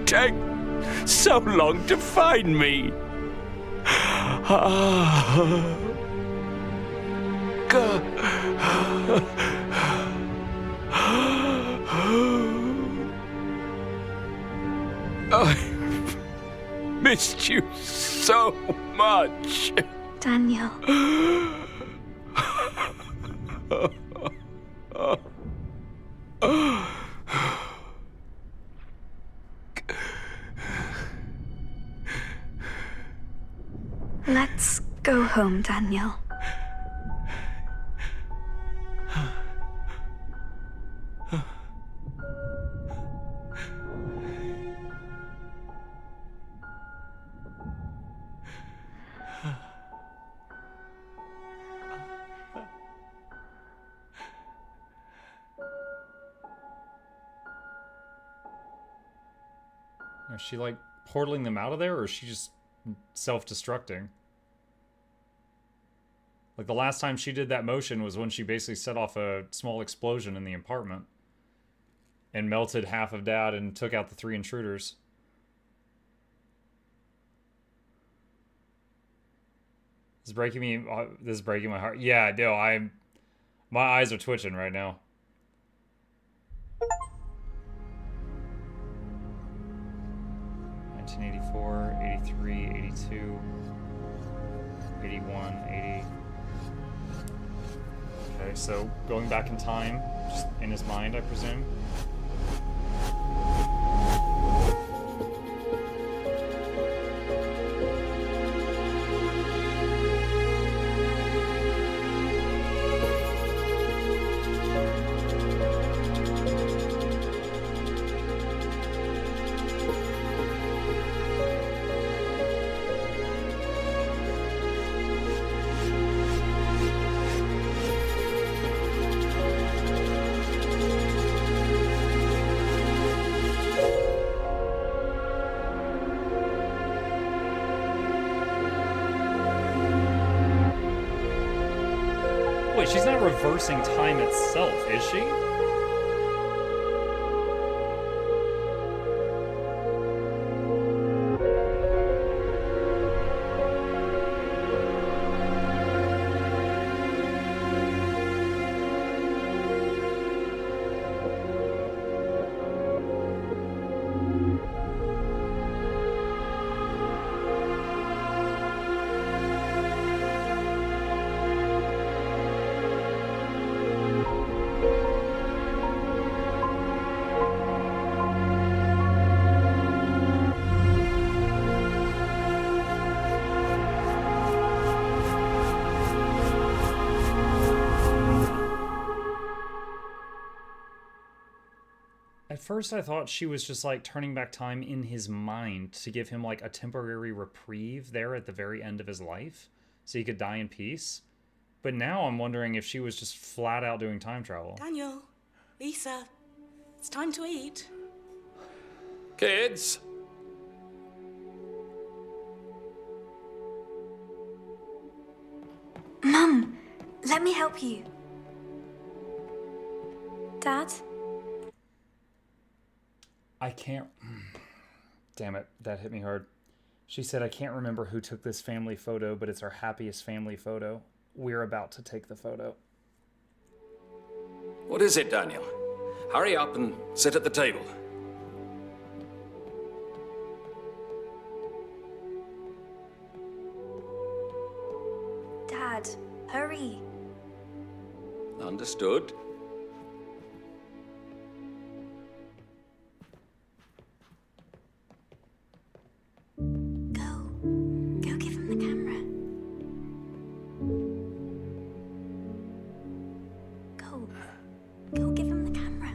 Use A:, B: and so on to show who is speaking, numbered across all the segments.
A: take so long to find me? I've missed you so much.
B: Daniel. Let's go home, Daniel.
C: Is she like portaling them out of there, or is she just self-destructing? Like the last time she did that motion was when she basically set off a small explosion in the apartment and melted half of Dad and took out the 3 intruders. This is breaking my heart. Yeah, no, my eyes are twitching right now. '84, 83, 82, 81, 80. Okay, so going back in time, just in his mind, I presume. Wait, she's not reversing time itself, is she? At first I thought she was just like turning back time in his mind to give him like a temporary reprieve there at the very end of his life so he could die in peace. But now I'm wondering if she was just flat out doing time travel.
D: Daniel, Lisa, it's time to eat.
A: Kids?
B: Mum, let me help you. Dad?
C: I can't... Damn it, that hit me hard. She said, I can't remember who took this family photo, but it's our happiest family photo. We're about to take the photo.
A: What is it, Daniel? Hurry up and sit at the table.
B: Dad, hurry.
A: Understood.
B: Go give him the camera. Go give him the camera.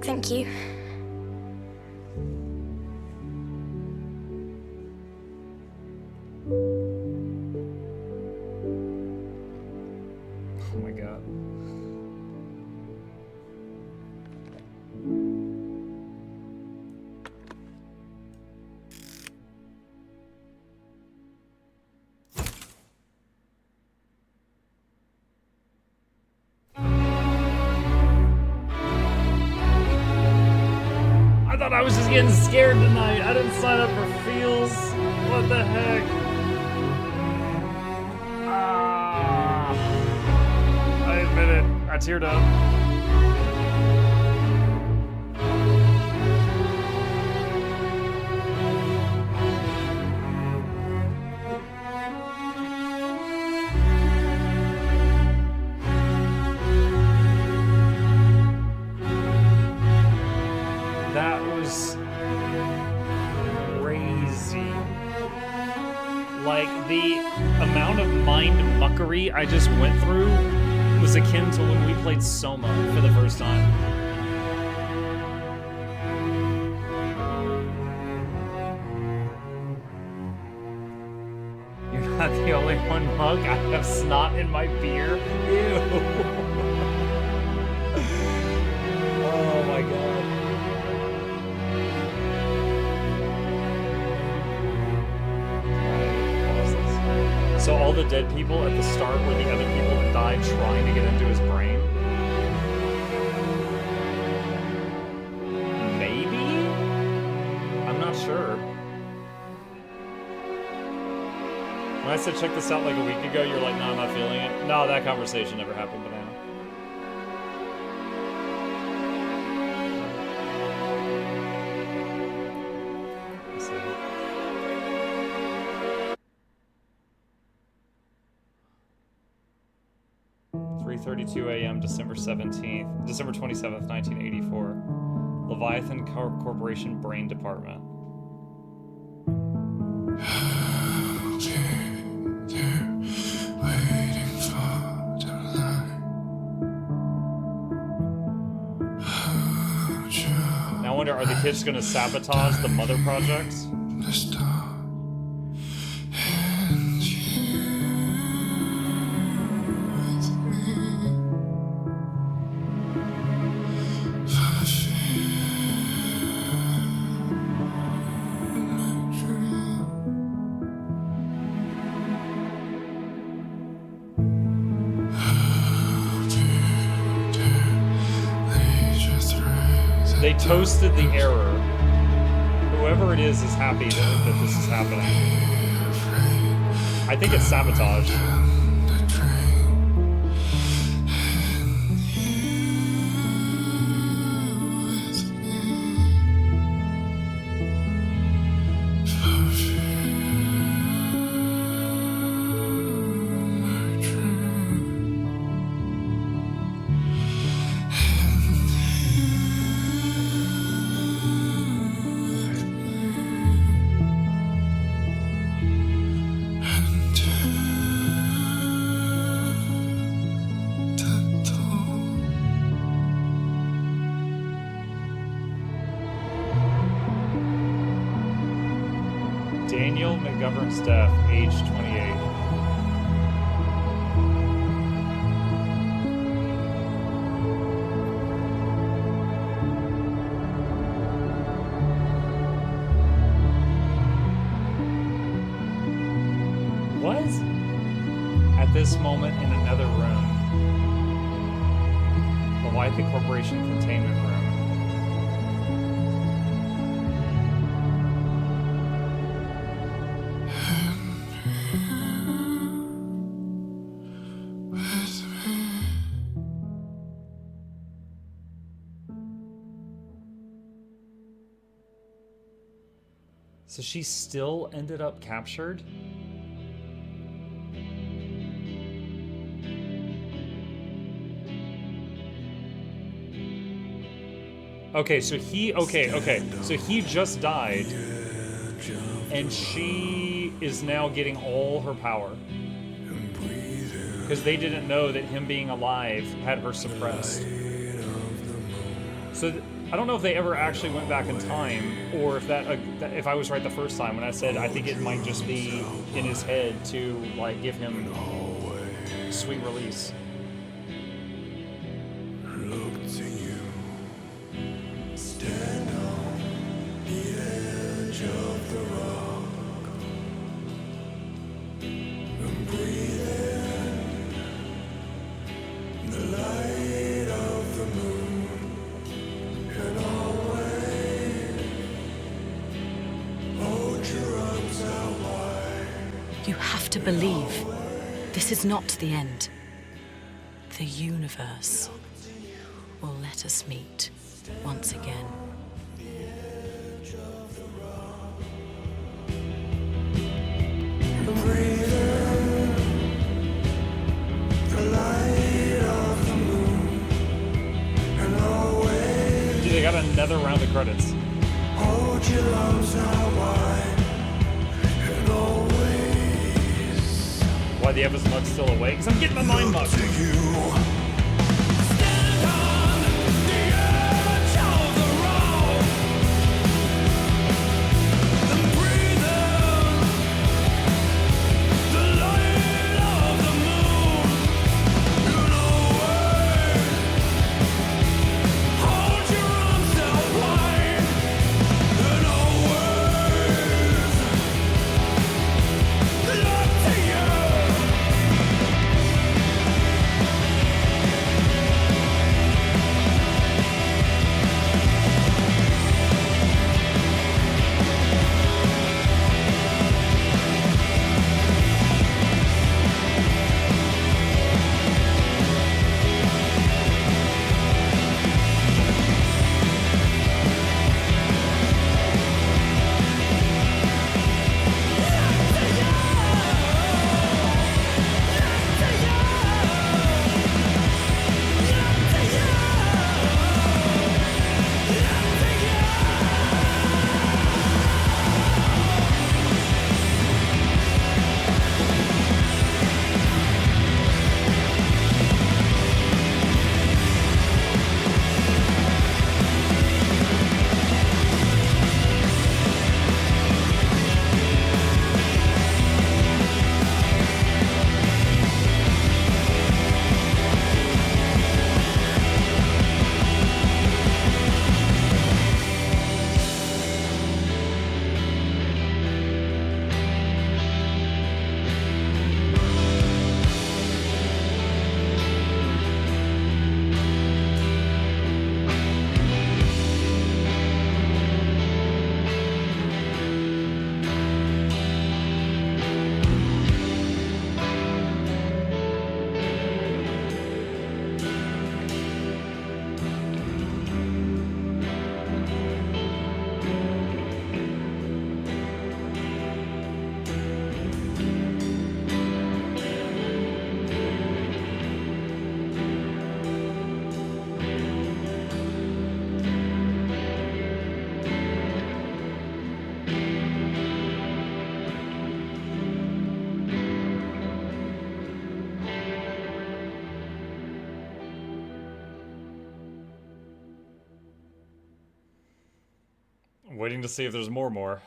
E: Thank you.
C: Oh my god. thought I was just getting scared tonight. I didn't sign up for feels. What the heck? I admit it. I teared up. That was crazy. Like, the amount of mind muckery I just went through was akin to when we played Soma for the first time. You're not the only one, Mug. I have snot in my beer. Ew. Oh my god. So all the dead people at the start were the other people that died trying to get into his brain? Maybe? I'm not sure. When I said check this out like a week ago, you're like, no, I'm not feeling it. No, that conversation never happened, Banana. Let's see. 3:32 a.m. December 27th, 1984. Leviathan Corporation Brain Department. Now I wonder, are the kids going to sabotage the Mother projects? They toasted the error. Whoever it is happy that this is happening. I think it's sabotage. Daniel McGovern's death, age 28. Was at this moment in another room, the Leviathan Corporation containment room. So she still ended up captured? Okay, so he just died, and she is now getting all her power. Because they didn't know that him being alive had her suppressed. So I don't know if they ever actually went back in time, or if if I was right the first time when I said I think it might just be in his head to like give him sweet release.
F: Look to you, stand on the edge of the rock, and breathe in the light of the moon, and always
D: have to believe. This is not the end. The universe will let us meet once again.
C: Dude, they got another round of credits.
F: Hold your lungs out wide and always
C: Why the Eva's mug still awake? Because I'm getting my mind mugged.
F: to you.
C: Waiting to see if there's more.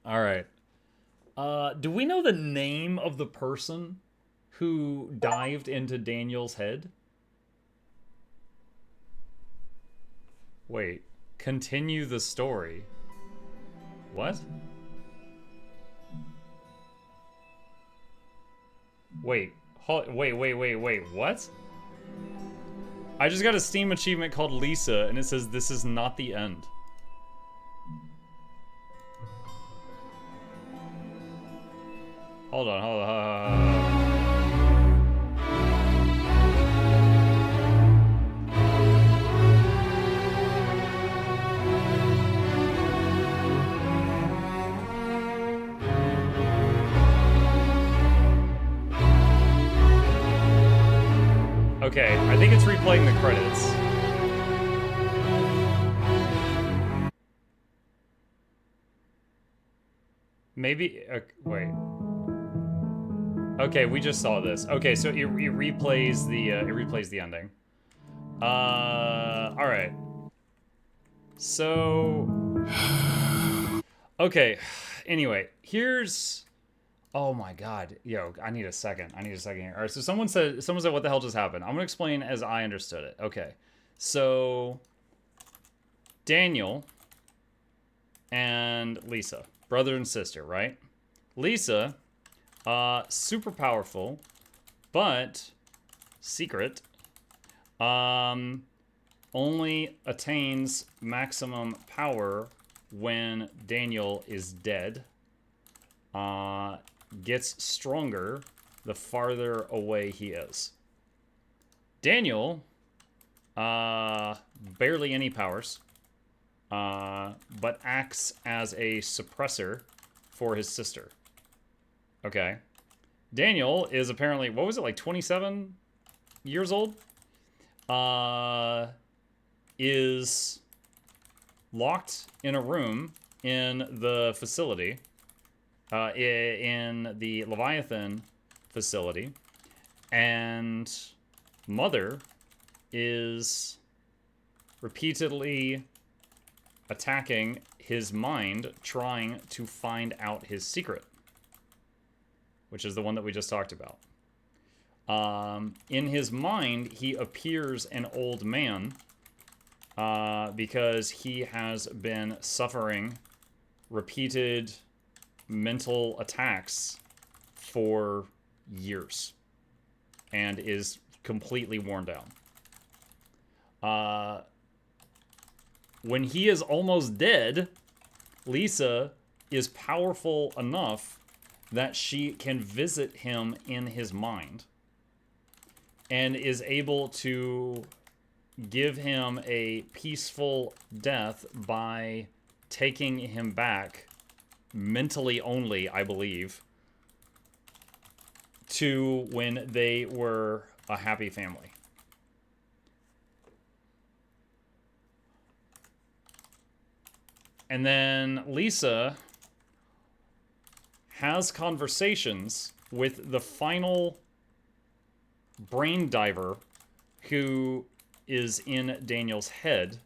C: Alright. Do we know the name of the person who dived into Daniel's head? Wait. Continue the story. What? Wait. Wait. What? I just got a Steam achievement called Lisa, and it says this is not the end. Hold on. Okay, I think it's replaying the credits. Maybe, wait. Okay, we just saw this. Okay, so it replays the ending. All right. So, okay. Anyway, here's. Oh my god. Yo, I need a second here. All right, so someone said what the hell just happened. I'm going to explain as I understood it. Okay. So Daniel and Lisa, brother and sister, right? Lisa, super powerful, but secret. Only attains maximum power when Daniel is dead. gets stronger the farther away he is. Daniel, barely any powers, but acts as a suppressor for his sister. Okay. Daniel is apparently, what was it, like 27 years old? Is locked in a room in the facility, in the Leviathan facility, and Mother is repeatedly attacking his mind, trying to find out his secret, which is the one that we just talked about. In his mind, he appears an old man because he has been suffering repeated mental attacks for years and is completely worn down. When he is almost dead, Lisa is powerful enough that she can visit him in his mind and is able to give him a peaceful death by taking him back, mentally only, I believe, to when they were a happy family. And then Lisa has conversations with the final brain diver who is in Daniel's head,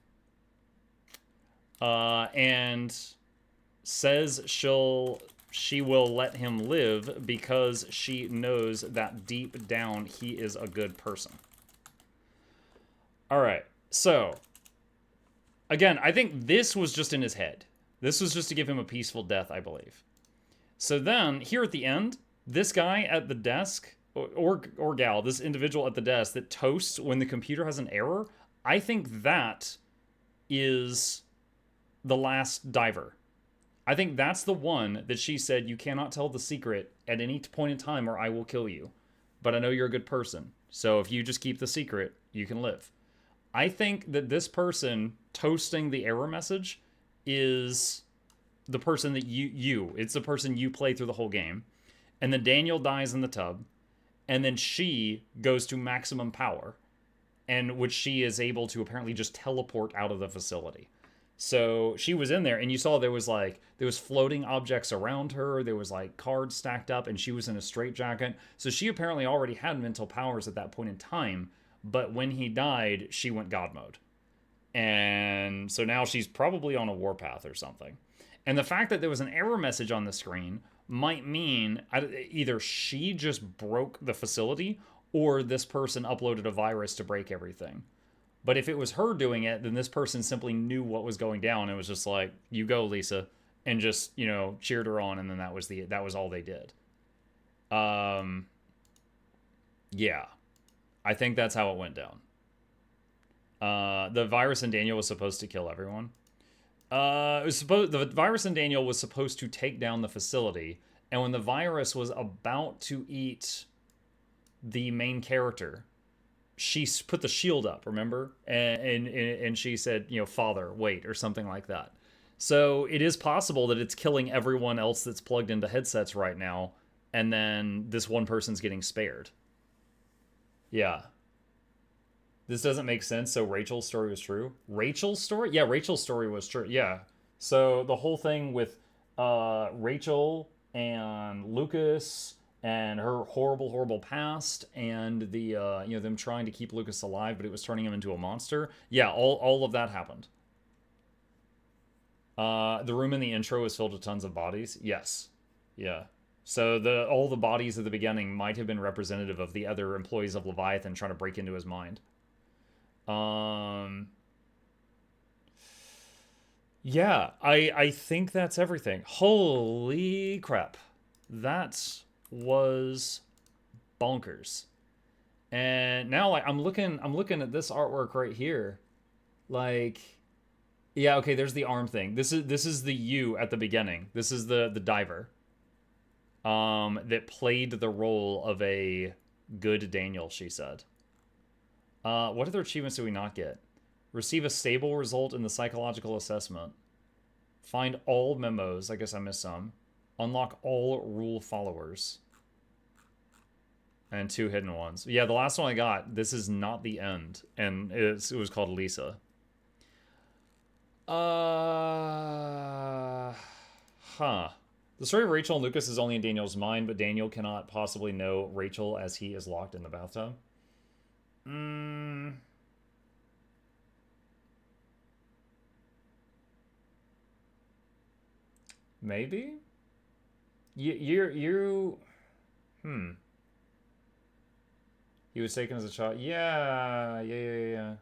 C: and says she will let him live because she knows that deep down he is a good person. All right, so again, I think this was just in his head. This was just to give him a peaceful death, I believe. So then, here at the end, this guy at the desk, or gal, this individual at the desk that toasts when the computer has an error, I think that is the last diver. I think that's the one that she said, you cannot tell the secret at any point in time or I will kill you. But I know you're a good person. So if you just keep the secret, you can live. I think that this person toasting the error message is the person that it's the person you play through the whole game. And then Daniel dies in the tub. And then she goes to maximum power, and which she is able to apparently just teleport out of the facility. So she was in there, and you saw there was floating objects around her. There was like cards stacked up, and she was in a straitjacket. So she apparently already had mental powers at that point in time. But when he died, she went God mode. And so now she's probably on a warpath or something. And the fact that there was an error message on the screen might mean either she just broke the facility or this person uploaded a virus to break everything. But if it was her doing it, then this person simply knew what was going down. It was just like, you go, Lisa, and just, cheered her on, and then that was all they did. Yeah. I think that's how it went down. The virus in Daniel was supposed to kill everyone. The virus in Daniel was supposed to take down the facility, and when the virus was about to eat the main character, she put the shield up, remember? And she said, Father, wait, or something like that. So it is possible that it's killing everyone else that's plugged into headsets right now, and then this one person's getting spared. Yeah. This doesn't make sense, so Rachel's story was true. Rachel's story? Yeah, Rachel's story was true, yeah. So the whole thing with Rachel and Lucas and her horrible, horrible past and the, them trying to keep Lucas alive, but it was turning him into a monster. Yeah, all of that happened. The room in the intro was filled with tons of bodies. Yes. Yeah. So all the bodies at the beginning might have been representative of the other employees of Leviathan trying to break into his mind. Yeah, I think that's everything. Holy crap. That was bonkers. And now I'm looking at this artwork right here. Like, yeah, okay, there's the arm thing. This is the U at the beginning. This is the diver. that played the role of a good Daniel, she said. What other achievements do we not get? Receive a stable result in the psychological assessment. Find all memos. I guess I missed some. Unlock all rule followers. And 2 hidden ones. Yeah, the last one I got, this is not the end. And it was called Lisa. Huh. The story of Rachel and Lucas is only in Daniel's mind, but Daniel cannot possibly know Rachel as he is locked in the bathtub. Maybe? You... He was taken as a child. Yeah.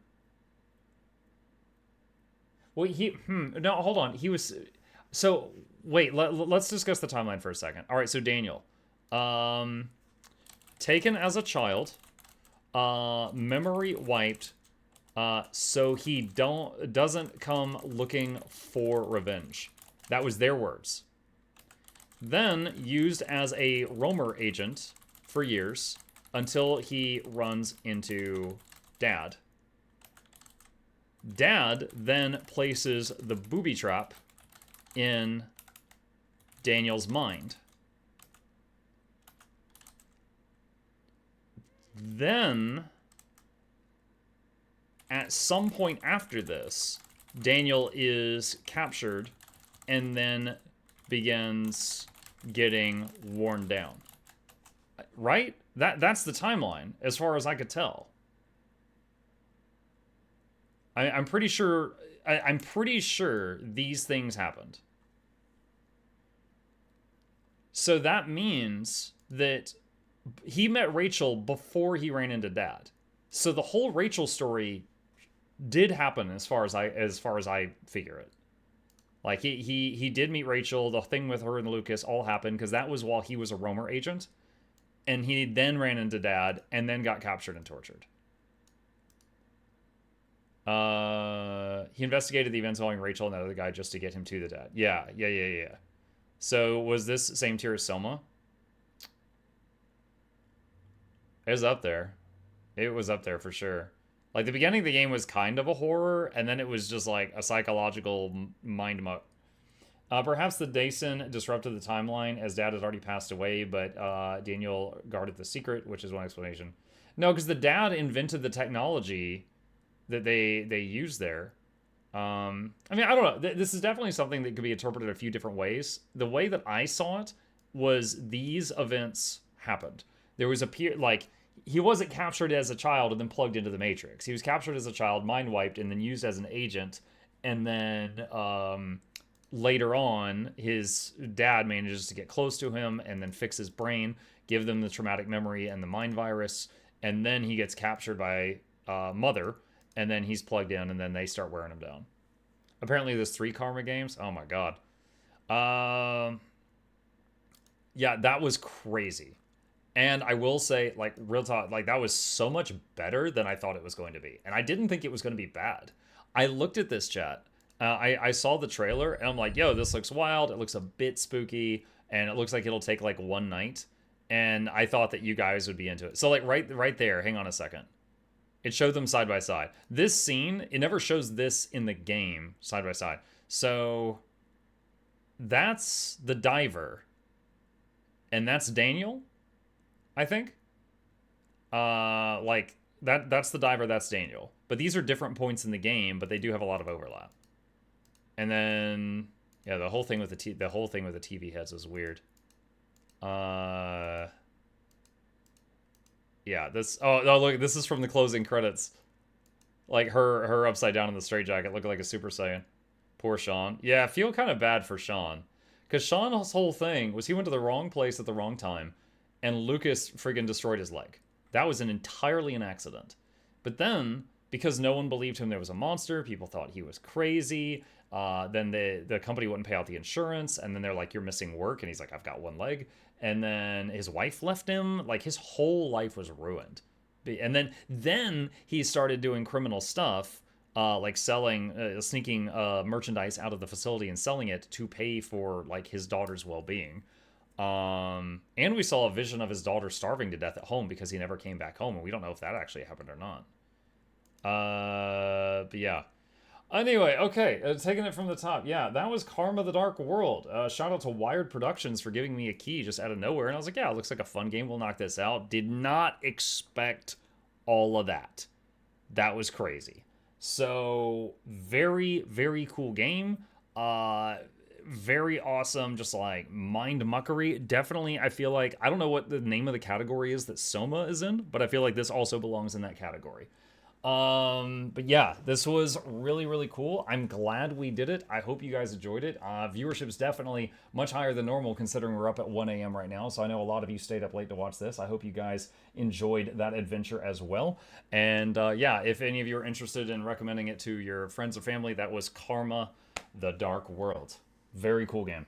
C: Well, no, hold on. He was... So, wait, let's discuss the timeline for a second. All right, so Daniel. Taken as a child. Memory wiped. So he doesn't come looking for revenge. That was their words. Then used as a roamer agent for years until he runs into Dad. Dad then places the booby trap in Daniel's mind. Then, at some point after this, Daniel is captured and then begins getting worn down. Right? That's the timeline, as far as I could tell. I'm pretty sure these things happened. So that means that he met Rachel before he ran into Dad. So the whole Rachel story did happen as far as I figure it. Like he did meet Rachel. The thing with her and Lucas all happened because that was while he was a roamer agent, and he then ran into Dad and then got captured and tortured. He investigated the events involving Rachel and that other guy just to get him to the Dad. Yeah. So was this same tier as Selma? It was up there. It was up there for sure. Like, the beginning of the game was kind of a horror, and then it was just like a psychological mind muck. Perhaps the Dason disrupted the timeline as Dad had already passed away, but Daniel guarded the secret, which is one explanation. No, because the Dad invented the technology that they use there. I mean, I don't know. This is definitely something that could be interpreted a few different ways. The way that I saw it was these events happened. There was he wasn't captured as a child and then plugged into the Matrix. He was captured as a child, mind wiped, and then used as an agent. And then later on, his dad manages to get close to him and then fix his brain, give them the traumatic memory and the mind virus. And then he gets captured by Mother, and then he's plugged in, and then they start wearing him down. Apparently there's 3 karma games. Oh my god. Yeah, that was crazy. And I will say, like, real talk, like, that was so much better than I thought it was going to be. And I didn't think it was going to be bad. I looked at this, chat. I saw the trailer, and I'm like, yo, this looks wild. It looks a bit spooky, and it looks like it'll take, like, one night. And I thought that you guys would be into it. So, like, right there, hang on a second. It showed them side by side. This scene, it never shows this in the game side by side. So, that's the diver. And that's Daniel, I think. Like, that's the diver, that's Daniel. But these are different points in the game, but they do have a lot of overlap. And then, yeah, the whole thing with the TV heads was weird. Yeah, this... Oh, look, this is from the closing credits. Like, her upside down in the straitjacket looking like a Super Saiyan. Poor Sean. Yeah, I feel kind of bad for Sean. Because Sean's whole thing was he went to the wrong place at the wrong time, and Lucas friggin' destroyed his leg. That was entirely an accident. But then, because no one believed him there was a monster, people thought he was crazy, then the company wouldn't pay out the insurance, and then they're like, you're missing work, and he's like, I've got one leg. And then his wife left him. Like, his whole life was ruined. And then he started doing criminal stuff, like selling, sneaking merchandise out of the facility and selling it to pay for, like, his daughter's well-being. And we saw a vision of his daughter starving to death at home because he never came back home, and we don't know if that actually happened or not. But yeah. Anyway, okay, taking it from the top. Yeah, that was Karma the Dark World. Shout out to Wired Productions for giving me a key just out of nowhere. And I was like, yeah, it looks like a fun game. We'll knock this out. Did not expect all of that. That was crazy. So, very, very cool game. Very awesome, just like mind muckery. Definitely, I feel like, I don't know what the name of the category is that Soma is in, but I feel like this also belongs in that category. But yeah, this was really, really cool. I'm glad we did it. I hope you guys enjoyed it. Viewership is definitely much higher than normal considering we're up at 1 a.m. right now. So I know a lot of you stayed up late to watch this. I hope you guys enjoyed that adventure as well. And yeah, if any of you are interested in recommending it to your friends or family, that was Karma the Dark World. Very cool game.